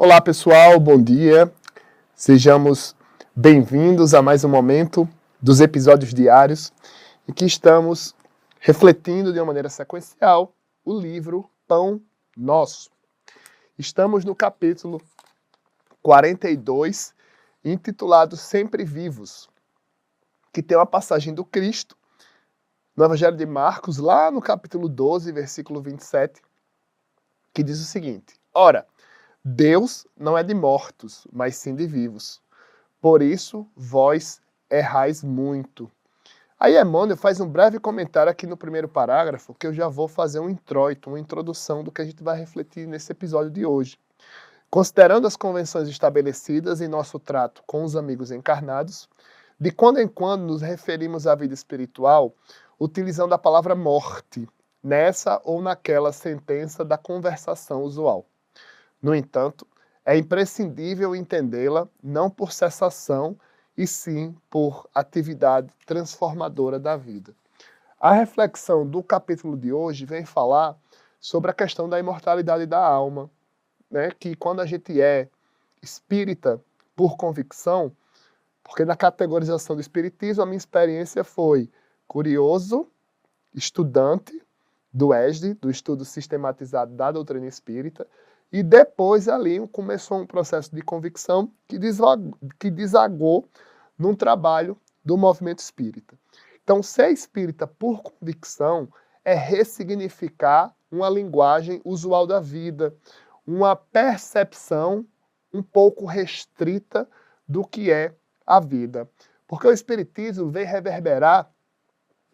Olá pessoal, bom dia. Sejamos bem-vindos a mais um momento dos episódios diários em que estamos refletindo de uma maneira sequencial o livro Pão Nosso. Estamos no capítulo 42, intitulado Sempre Vivos, que tem uma passagem do Cristo no Evangelho de Marcos, lá no capítulo 12, versículo 27, que diz o seguinte: Ora, Deus não é de mortos, mas sim de vivos. Por isso, vós errais muito. Aí Emmanuel faz um breve comentário aqui no primeiro parágrafo, que eu já vou fazer um introito, uma introdução do que a gente vai refletir nesse episódio de hoje. Considerando as convenções estabelecidas em nosso trato com os amigos encarnados, de quando em quando nos referimos à vida espiritual utilizando a palavra morte, nessa ou naquela sentença da conversação usual. No entanto, é imprescindível entendê-la não por cessação, e sim por atividade transformadora da vida. A reflexão do capítulo de hoje vem falar sobre a questão da imortalidade da alma, né? Que quando a gente é espírita por convicção, porque na categorização do espiritismo a minha experiência foi curioso, estudante do ESD, do estudo sistematizado da doutrina espírita, e depois ali começou um processo de convicção que desagou num trabalho do movimento espírita. Então, ser espírita por convicção é ressignificar uma linguagem usual da vida, uma percepção um pouco restrita do que é a vida. Porque o espiritismo vem reverberar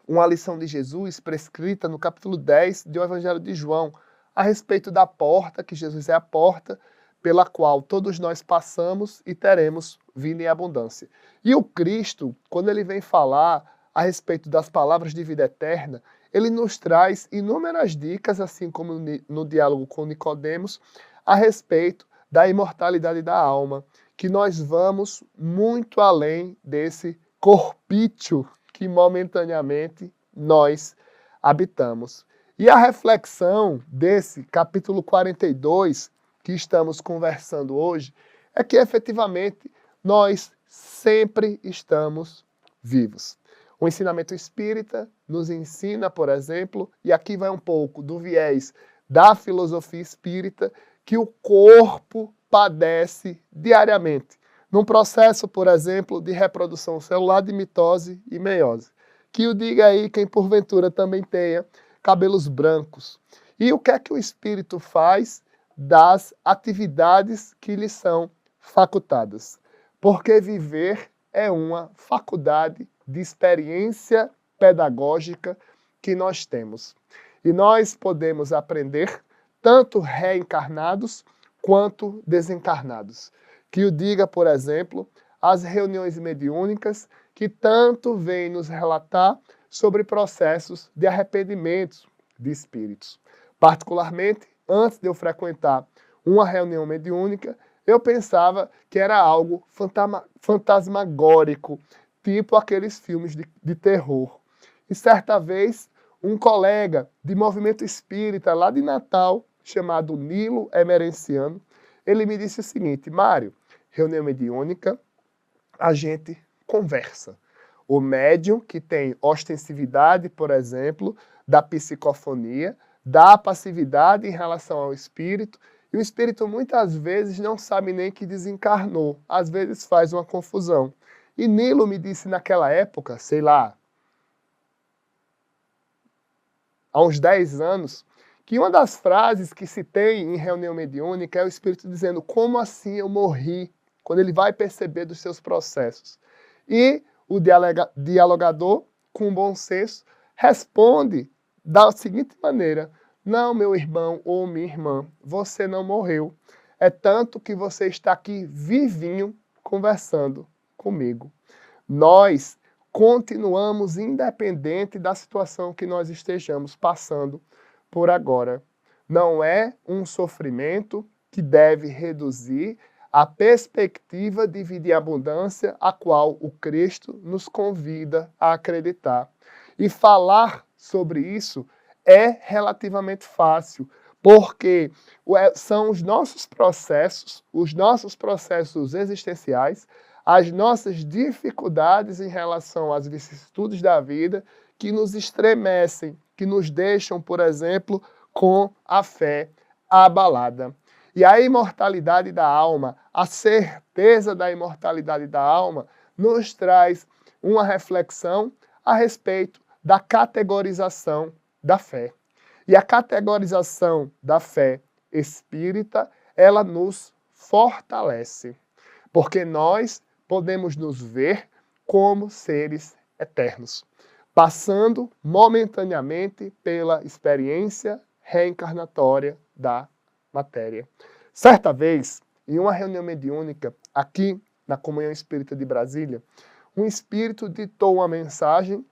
uma lição de Jesus prescrita no capítulo 10 do Evangelho de João, a respeito da porta, que Jesus é a porta pela qual todos nós passamos e teremos vida em abundância. E o Cristo, quando ele vem falar a respeito das palavras de vida eterna, ele nos traz inúmeras dicas, assim como no diálogo com Nicodemos, a respeito da imortalidade da alma, que nós vamos muito além desse corpício que momentaneamente nós habitamos. E a reflexão desse capítulo 42, que estamos conversando hoje, é que efetivamente nós sempre estamos vivos. O ensinamento espírita nos ensina, por exemplo, e aqui vai um pouco do viés da filosofia espírita, que o corpo padece diariamente, num processo, por exemplo, de reprodução celular de mitose e meiose. Que o diga aí quem porventura também tenha cabelos brancos. E o que é que o espírito faz das atividades que lhe são facultadas? Porque viver é uma faculdade de experiência pedagógica que nós temos. E nós podemos aprender tanto reencarnados quanto desencarnados. Que o diga, por exemplo, as reuniões mediúnicas que tanto vêm nos relatar sobre processos de arrependimentos de espíritos. Particularmente, antes de eu frequentar uma reunião mediúnica, eu pensava que era algo fantasmagórico, tipo aqueles filmes de terror. E certa vez, um colega de movimento espírita lá de Natal, chamado Nilo Emerenciano, ele me disse o seguinte: Mário, reunião mediúnica, a gente conversa. O médium, que tem ostensividade, por exemplo, da psicofonia, da passividade em relação ao espírito, e o espírito muitas vezes não sabe nem que desencarnou, às vezes faz uma confusão. E Nilo me disse naquela época, sei lá, há uns 10 anos, que uma das frases que se tem em reunião mediúnica é o espírito dizendo: como assim eu morri? Quando ele vai perceber dos seus processos. E o dialogador, com bom senso, responde da seguinte maneira: não, meu irmão ou minha irmã, você não morreu. É tanto que você está aqui vivinho conversando comigo. Nós continuamos independente da situação que nós estejamos passando por agora. Não é um sofrimento que deve reduzir a perspectiva de vida e abundância a qual o Cristo nos convida a acreditar. E falar sobre isso é relativamente fácil, porque são os nossos processos existenciais, as nossas dificuldades em relação às vicissitudes da vida que nos estremecem, que nos deixam, por exemplo, com a fé abalada. E a imortalidade da alma, a certeza da imortalidade da alma, nos traz uma reflexão a respeito da categorização da fé. E a categorização da fé espírita, ela nos fortalece, porque nós podemos nos ver como seres eternos, passando momentaneamente pela experiência reencarnatória da matéria. Certa vez, em uma reunião mediúnica, aqui na Comunhão Espírita de Brasília, um espírito ditou uma mensagem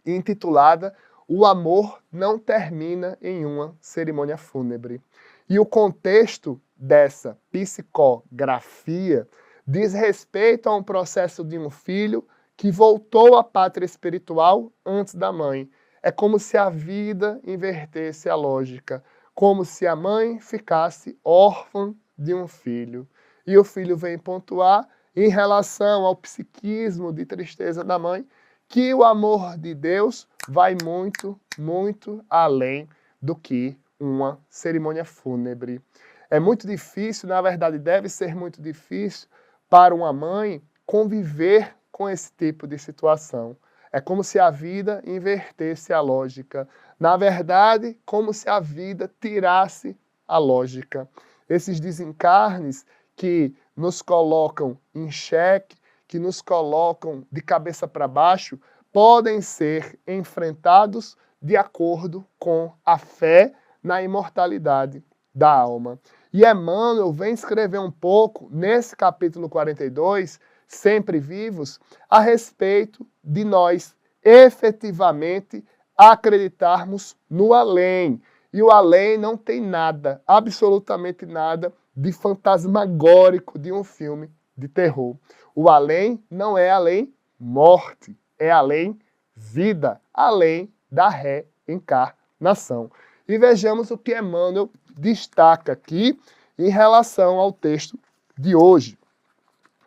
intitulada "O amor não termina em uma cerimônia fúnebre". E o contexto dessa psicografia diz respeito a um processo de um filho que voltou à pátria espiritual antes da mãe. É como se a vida invertesse a lógica, como se a mãe ficasse órfã de um filho. E o filho vem pontuar em relação ao psiquismo de tristeza da mãe, que o amor de Deus vai muito, muito além do que uma cerimônia fúnebre. É muito difícil, na verdade deve ser muito difícil para uma mãe conviver com esse tipo de situação. É como se a vida invertesse a lógica. Na verdade, como se a vida tirasse a lógica. Esses desencarnes que nos colocam em xeque, que nos colocam de cabeça para baixo, podem ser enfrentados de acordo com a fé na imortalidade da alma. E Emmanuel vem escrever um pouco, nesse capítulo 42, Sempre Vivos, a respeito de nós efetivamente acreditarmos no além. E o além não tem nada, absolutamente nada, de fantasmagórico de um filme de terror. O além não é além morte, é além vida, além da reencarnação. E vejamos o que Emmanuel destaca aqui em relação ao texto de hoje.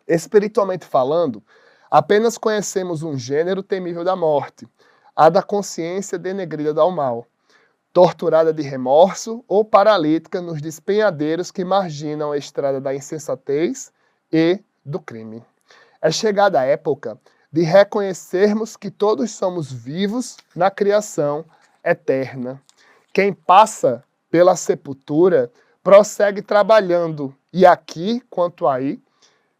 Espiritualmente falando, apenas conhecemos um gênero temível da morte, a da consciência denegrida do mal, torturada de remorso ou paralítica nos despenhadeiros que marginam a estrada da insensatez e do crime. É chegada a época de reconhecermos que todos somos vivos na criação eterna. Quem passa pela sepultura prossegue trabalhando, e aqui, quanto aí,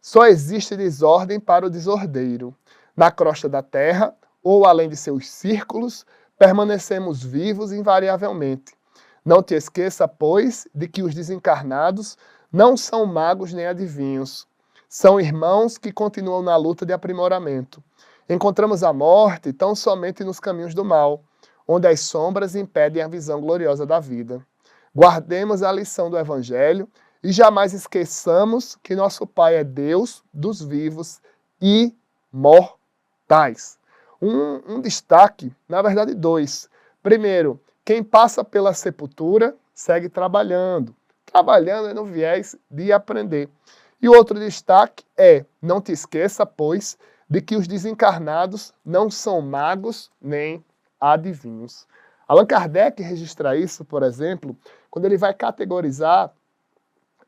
só existe desordem para o desordeiro. Na crosta da terra, ou além de seus círculos, permanecemos vivos invariavelmente. Não te esqueça, pois, de que os desencarnados não são magos nem adivinhos. São irmãos que continuam na luta de aprimoramento. Encontramos a morte tão somente nos caminhos do mal, onde as sombras impedem a visão gloriosa da vida. Guardemos a lição do Evangelho e jamais esqueçamos que nosso Pai é Deus dos vivos e mortais. Um destaque, na verdade dois. Primeiro, quem passa pela sepultura segue trabalhando. Trabalhando é no viés de aprender. E outro destaque é, não te esqueça, pois, de que os desencarnados não são magos nem adivinhos. Allan Kardec registra isso, por exemplo, quando ele vai categorizar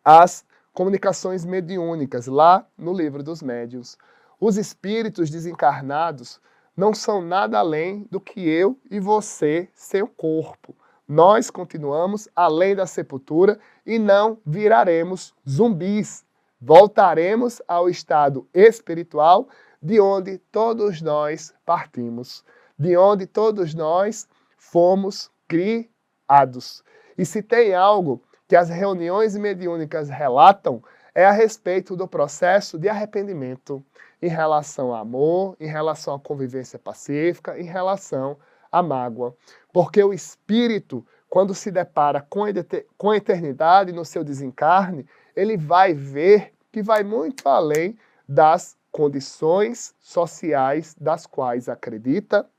as comunicações mediúnicas, lá no Livro dos Médiuns. Os espíritos desencarnados não são nada além do que eu e você, seu corpo. Nós continuamos além da sepultura e não viraremos zumbis. Voltaremos ao estado espiritual de onde todos nós partimos, de onde todos nós fomos criados. E se tem algo que as reuniões mediúnicas relatam, é a respeito do processo de arrependimento em relação ao amor, em relação à convivência pacífica, em relação à mágoa. Porque o espírito, quando se depara com a eternidade no seu desencarne, ele vai ver que vai muito além das condições sociais das quais acreditava.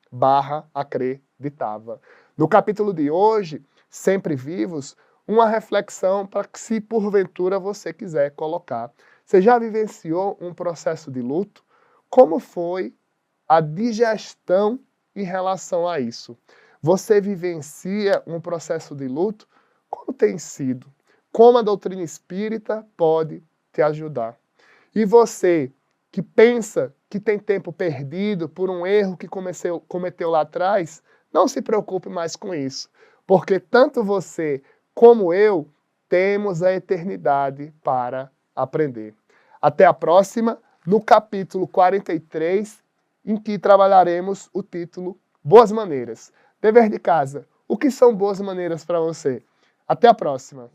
No capítulo de hoje, Sempre Vivos, uma reflexão para que, se porventura você quiser colocar. Você já vivenciou um processo de luto? Como foi a digestão em relação a isso? Você vivencia um processo de luto? Como tem sido? Como a doutrina espírita pode te ajudar? E você que pensa que tem tempo perdido por um erro que cometeu lá atrás, não se preocupe mais com isso, porque tanto você como eu temos a eternidade para aprender. Até a próxima, no capítulo 43, em que trabalharemos o título Boas Maneiras. Dever de casa, o que são boas maneiras para você? Até a próxima!